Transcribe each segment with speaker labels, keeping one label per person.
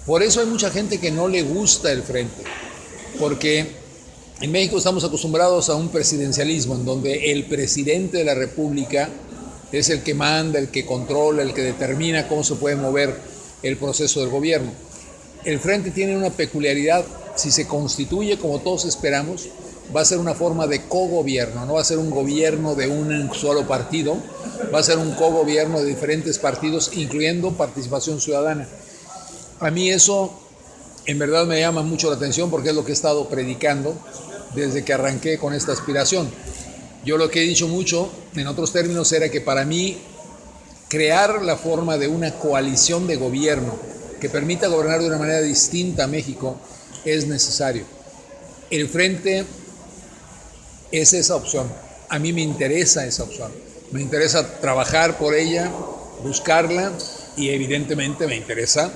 Speaker 1: Por eso hay mucha gente que no le gusta el frente, porque en México estamos acostumbrados a un presidencialismo en donde el presidente de la República es el que manda, el que controla, el que determina cómo se puede mover el proceso del gobierno. El frente tiene una peculiaridad: si se constituye como todos esperamos, va a ser una forma de cogobierno, no va a ser un gobierno de un solo partido, va a ser un cogobierno de diferentes partidos, incluyendo participación ciudadana. A mí eso en verdad me llama mucho la atención porque es lo que he estado predicando desde que arranqué con esta aspiración. Yo lo que he dicho mucho, en otros términos, era que para mí crear la forma de una coalición de gobierno que permita gobernar de una manera distinta a México es necesario. El frente es esa opción. A mí me interesa esa opción. Me interesa trabajar por ella, buscarla, y evidentemente me interesa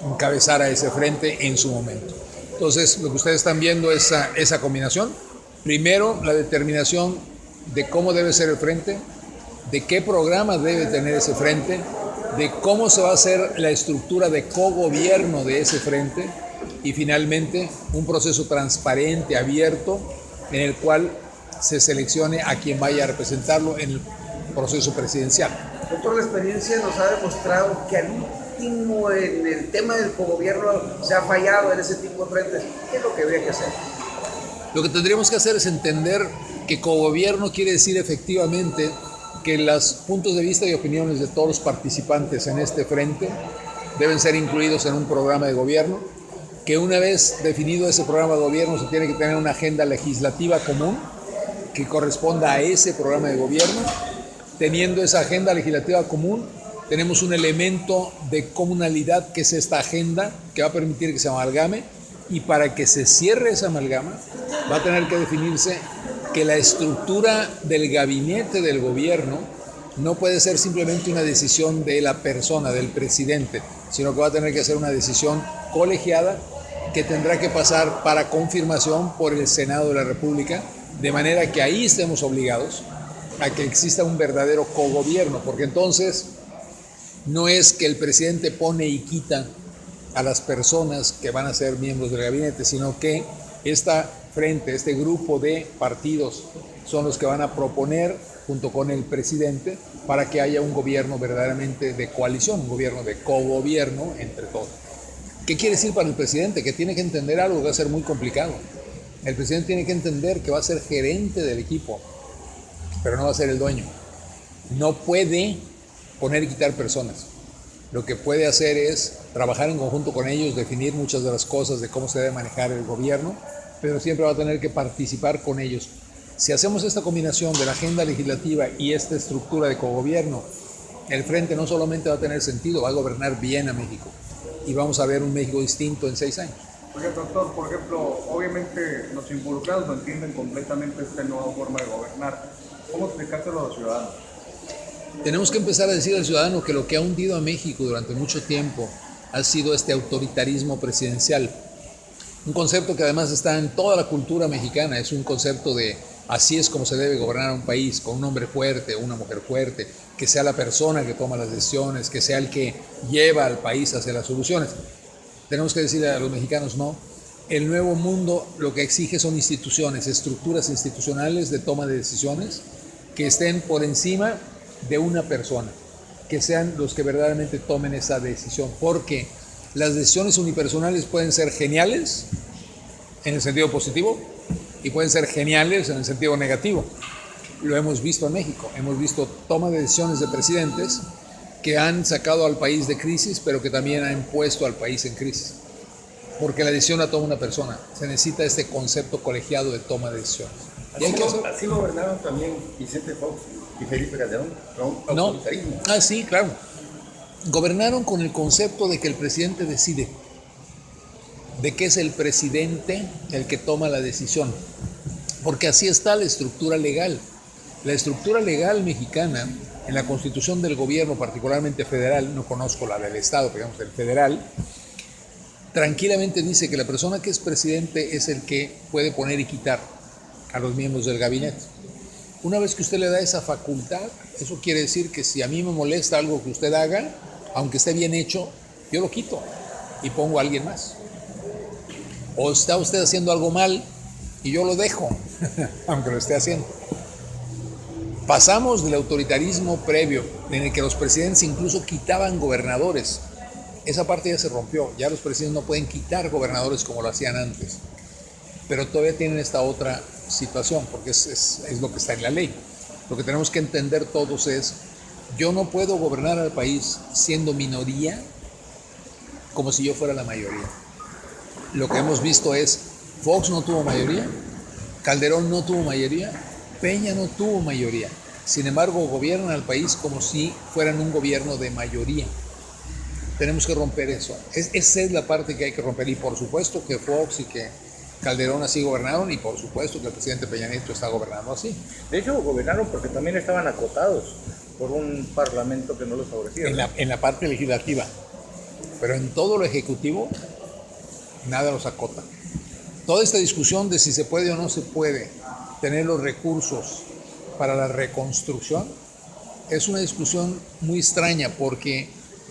Speaker 1: encabezar a ese frente en su momento. Entonces, lo que ustedes están viendo es esa combinación. Primero, la determinación de cómo debe ser el frente, de qué programa debe tener ese frente, de cómo se va a hacer la estructura de cogobierno de ese frente, y finalmente un proceso transparente, abierto, en el cual se seleccione a quien vaya a representarlo en el proceso presidencial.
Speaker 2: Doctor, la experiencia nos ha demostrado que al último en el tema del cogobierno se ha fallado en ese tipo de frentes. ¿Qué es lo que habría que hacer?
Speaker 1: Lo que tendríamos que hacer es entender que cogobierno quiere decir efectivamente que los puntos de vista y opiniones de todos los participantes en este frente deben ser incluidos en un programa de gobierno, que una vez definido ese programa de gobierno se tiene que tener una agenda legislativa común que corresponda a ese programa de gobierno. Teniendo esa agenda legislativa común, tenemos un elemento de comunalidad que es esta agenda que va a permitir que se amalgame, y para que se cierre esa amalgama va a tener que definirse que la estructura del gabinete del gobierno no puede ser simplemente una decisión de la persona, del presidente, sino que va a tener que ser una decisión colegiada que tendrá que pasar para confirmación por el Senado de la República, de manera que ahí estemos obligados a que exista un verdadero cogobierno, porque entonces no es que el presidente pone y quita a las personas que van a ser miembros del gabinete, sino que esta frente, este grupo de partidos son los que van a proponer junto con el presidente para que haya un gobierno verdaderamente de coalición, un gobierno de cogobierno entre todos. ¿Qué quiere decir para el presidente? Que tiene que entender algo que va a ser muy complicado. El presidente tiene que entender que va a ser gerente del equipo, pero no va a ser el dueño. No puede poner y quitar personas. Lo que puede hacer es trabajar en conjunto con ellos, definir muchas de las cosas de cómo se debe manejar el gobierno, pero siempre va a tener que participar con ellos. Si hacemos esta combinación de la agenda legislativa y esta estructura de cogobierno, el frente no solamente va a tener sentido, va a gobernar bien a México, y vamos a ver un México distinto en 6 años.
Speaker 3: Porque, doctor, por ejemplo, obviamente los involucrados no entienden completamente esta nueva forma de gobernar. ¿Cómo explicárselo a los ciudadanos?
Speaker 1: Tenemos que empezar a decir al ciudadano que lo que ha hundido a México durante mucho tiempo ha sido este autoritarismo presidencial. Un concepto que además está en toda la cultura mexicana, es un concepto de así es como se debe gobernar un país, con un hombre fuerte, una mujer fuerte, que sea la persona que toma las decisiones, que sea el que lleva al país hacia las soluciones. Tenemos que decirle a los mexicanos, no, el nuevo mundo lo que exige son instituciones, estructuras institucionales de toma de decisiones que estén por encima de una persona, que sean los que verdaderamente tomen esa decisión, porque las decisiones unipersonales pueden ser geniales en el sentido positivo y pueden ser geniales en el sentido negativo. Lo hemos visto en México, hemos visto toma de decisiones de presidentes que han sacado al país de crisis, pero que también han puesto al país en crisis, porque la decisión la toma una persona. Se necesita este concepto colegiado de toma de decisiones.
Speaker 4: Así gobernaron también Vicente Fox y Felipe Calderón, con autoritarismo.
Speaker 1: Sí, claro. Gobernaron con el concepto de que el presidente decide, de que es el presidente el que toma la decisión, porque así está la estructura legal. La estructura legal mexicana, en la constitución del gobierno, particularmente federal, no conozco la del estado, pero digamos el federal, tranquilamente dice que la persona que es presidente es el que puede poner y quitar a los miembros del gabinete. Una vez que usted le da esa facultad, eso quiere decir que si a mí me molesta algo que usted haga, aunque esté bien hecho, yo lo quito. y pongo a alguien más. O está usted haciendo algo mal y yo lo dejo, aunque lo esté haciendo. Pasamos del autoritarismo previo, en el que los presidentes incluso quitaban gobernadores. Esa parte ya se rompió, ya los presidentes no pueden quitar gobernadores como lo hacían antes. Pero todavía tienen esta otra situación, porque es lo que está en la ley. Lo que tenemos que entender todos es, yo no puedo gobernar al país siendo minoría como si yo fuera la mayoría. Lo que hemos visto es, Fox no tuvo mayoría, Calderón no tuvo mayoría, Peña no tuvo mayoría. Sin embargo, gobiernan al país como si fueran un gobierno de mayoría. Tenemos que romper eso. Esa es la parte que hay que romper. Y por supuesto que Fox y que Calderón así gobernaron, y por supuesto que el presidente Peña Nieto está gobernando así.
Speaker 5: De hecho, gobernaron porque también estaban acotados por un parlamento que no los favorecía.
Speaker 1: En la parte legislativa. Pero en todo lo ejecutivo, nada los acota. Toda esta discusión de si se puede o no se puede tener los recursos para la reconstrucción es una discusión muy extraña, porque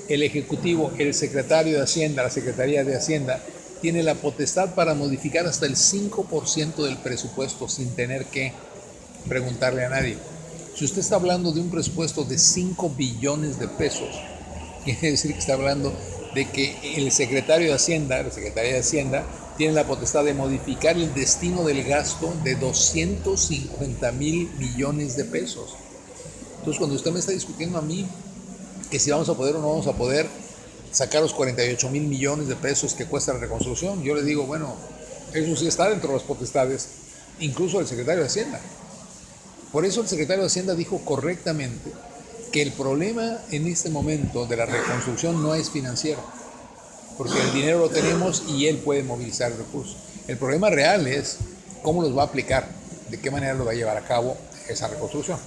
Speaker 1: el Ejecutivo, el secretario de Hacienda, la Secretaría de Hacienda, tiene la potestad para modificar hasta el 5% del presupuesto sin tener que preguntarle a nadie. Si usted está hablando de un presupuesto de 5 billones de pesos, quiere decir que está hablando de que el secretario de Hacienda, la Secretaría de Hacienda, tiene la potestad de modificar el destino del gasto de 250,000 millones de pesos. Entonces, cuando usted me está discutiendo a mí que si vamos a poder o no vamos a poder sacar los 48,000 millones de pesos que cuesta la reconstrucción, yo le digo, bueno, eso sí está dentro de las potestades, incluso del secretario de Hacienda. Por eso el secretario de Hacienda dijo correctamente que el problema en este momento de la reconstrucción no es financiero, porque el dinero lo tenemos y él puede movilizar recursos. El problema real es cómo los va a aplicar, de qué manera lo va a llevar a cabo esa reconstrucción.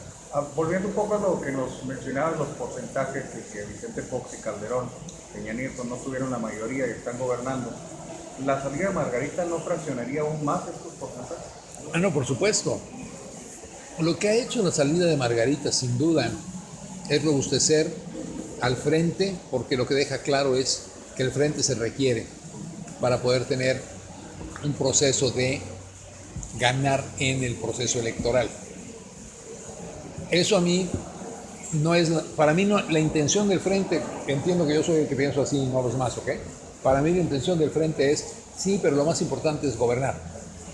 Speaker 3: Volviendo un poco a lo que nos mencionaban, los porcentajes de que Vicente Fox y Calderón, Peña Nieto no tuvieron la mayoría y están gobernando, ¿la salida de Margarita no fraccionaría aún más estos porcentajes?
Speaker 1: No, por supuesto. Lo que ha hecho la salida de Margarita, sin duda, es robustecer al frente, porque lo que deja claro es que el frente se requiere para poder tener un proceso de ganar en el proceso electoral. Eso a mí no es, para mí no, la intención del frente, entiendo que yo soy el que pienso así y no los más, ¿ok? Para mí la intención del frente es, sí, pero lo más importante es gobernar,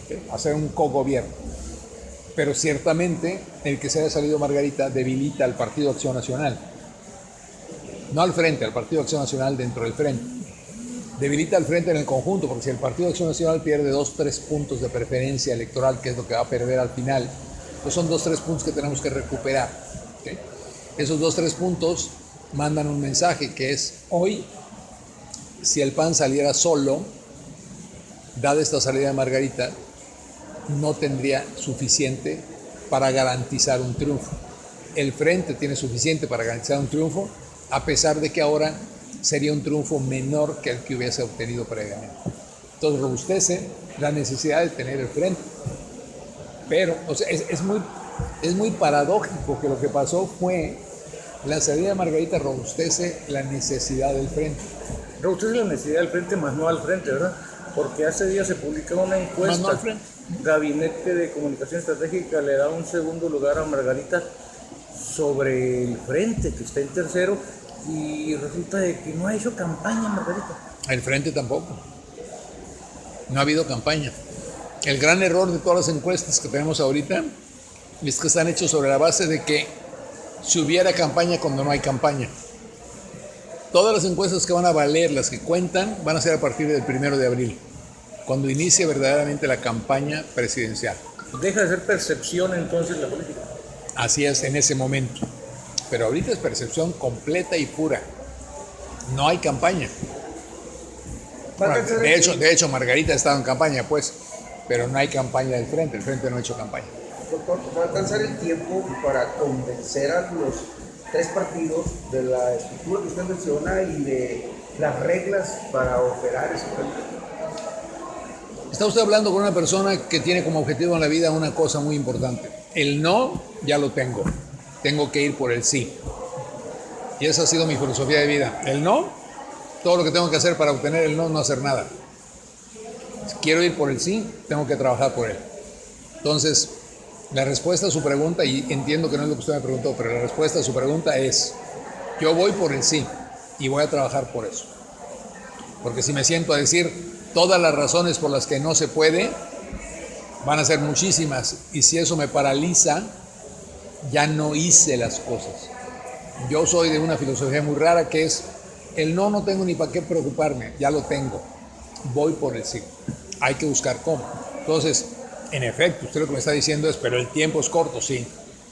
Speaker 1: ¿okay? Hacer un cogobierno. Pero ciertamente el que se haya salido Margarita debilita al Partido Acción Nacional. No al frente, al Partido Acción Nacional dentro del frente. Debilita al frente en el conjunto, porque si el Partido Acción Nacional pierde 2-3 puntos de preferencia electoral, que es lo que va a perder al final, pues son 2-3 puntos que tenemos que recuperar, ¿okay? Esos 2-3 puntos mandan un mensaje que es, hoy, si el PAN saliera solo, dada esta salida de Margarita, no tendría suficiente para garantizar un triunfo. El frente tiene suficiente para garantizar un triunfo, a pesar de que ahora sería un triunfo menor que el que hubiese obtenido previamente. Entonces robustece la necesidad de tener el frente. Pero o sea, es muy paradójico que lo que pasó fue la salida de Margarita robustece la necesidad del frente.
Speaker 5: Robustece la necesidad del frente, más no al frente, ¿verdad? Porque hace días se publicó una encuesta.
Speaker 1: No al frente.
Speaker 5: Gabinete de Comunicación Estratégica le da un segundo lugar a Margarita sobre el frente, que está en tercero, y resulta de que no ha hecho campaña Margarita.
Speaker 1: El frente tampoco. No ha habido campaña. El gran error de todas las encuestas que tenemos ahorita es que están hechos sobre la base de que si hubiera campaña cuando no hay campaña. Todas las encuestas que van a valer, las que cuentan, van a ser a partir del 1 de abril, cuando inicie verdaderamente la campaña presidencial.
Speaker 5: Deja de ser percepción entonces la política.
Speaker 1: Así es en ese momento. Pero ahorita es percepción completa y pura. No hay campaña. Bueno, de hecho, Margarita ha estado en campaña, pues, pero no hay campaña del frente. El frente no ha hecho campaña.
Speaker 2: Doctor, ¿va a alcanzar el tiempo para convencer a los 3 partidos de la estructura que usted menciona y de las reglas para operar ese frente?
Speaker 1: Está usted hablando con una persona que tiene como objetivo en la vida una cosa muy importante. El no ya lo tengo. Tengo que ir por el sí. Y esa ha sido mi filosofía de vida. El no todo lo que tengo que hacer para obtener el no hacer nada. Si quiero ir por el sí, tengo que trabajar por él. Entonces, la respuesta a su pregunta, y entiendo que no es lo que usted me preguntó, pero la respuesta a su pregunta es, yo voy por el sí y voy a trabajar por eso. Porque si me siento a decir todas las razones por las que no se puede, van a ser muchísimas, y si eso me paraliza, ya no hice las cosas. Yo soy de una filosofía muy rara que es, el no tengo ni para qué preocuparme, ya lo tengo, voy por el sí. Hay que buscar cómo. Entonces, en efecto, usted lo que me está diciendo es, pero el tiempo es corto, sí,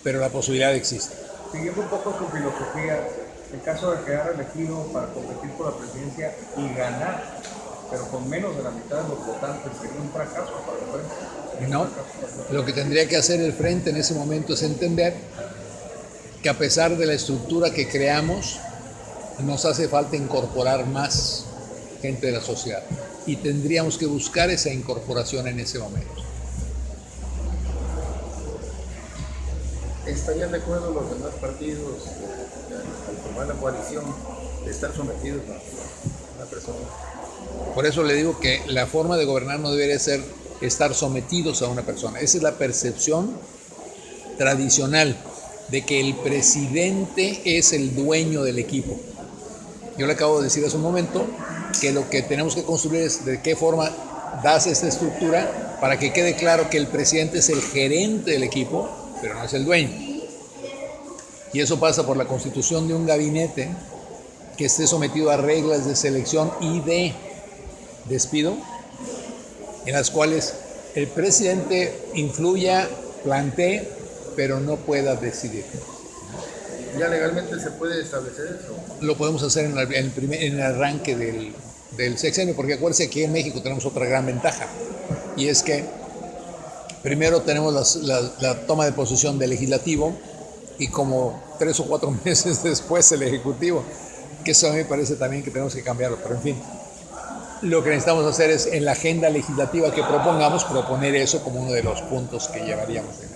Speaker 1: pero la posibilidad existe.
Speaker 3: Siguiendo un poco su filosofía, en caso de quedar elegido para competir por la presidencia y ganar, pero con menos de la mitad de los votantes, ¿sería un fracaso para el frente?
Speaker 1: No, lo que tendría que hacer el frente en ese momento es entender que a pesar de la estructura que creamos, nos hace falta incorporar más gente de la sociedad y tendríamos que buscar esa incorporación en ese momento.
Speaker 4: ¿Estarían de acuerdo los demás partidos al formar la coalición de estar sometidos a una persona?
Speaker 1: Por eso le digo que la forma de gobernar no debería ser estar sometidos a una persona. Esa es la percepción tradicional de que el presidente es el dueño del equipo. Yo le acabo de decir hace un momento que lo que tenemos que construir es de qué forma das esta estructura para que quede claro que el presidente es el gerente del equipo, pero no es el dueño. Y eso pasa por la constitución de un gabinete que esté sometido a reglas de selección y de despido, en las cuales el presidente influya, plantee, pero no pueda decidir.
Speaker 4: ¿Ya legalmente se puede establecer eso?
Speaker 1: Lo podemos hacer en el arranque del sexenio, porque acuérdense que en México tenemos otra gran ventaja, y es que primero tenemos la toma de posesión del legislativo y como 3 o 4 meses después el ejecutivo, que eso a mí me parece también que tenemos que cambiarlo, pero en fin. Lo que necesitamos hacer es en la agenda legislativa que propongamos, proponer eso como uno de los puntos que llevaríamos de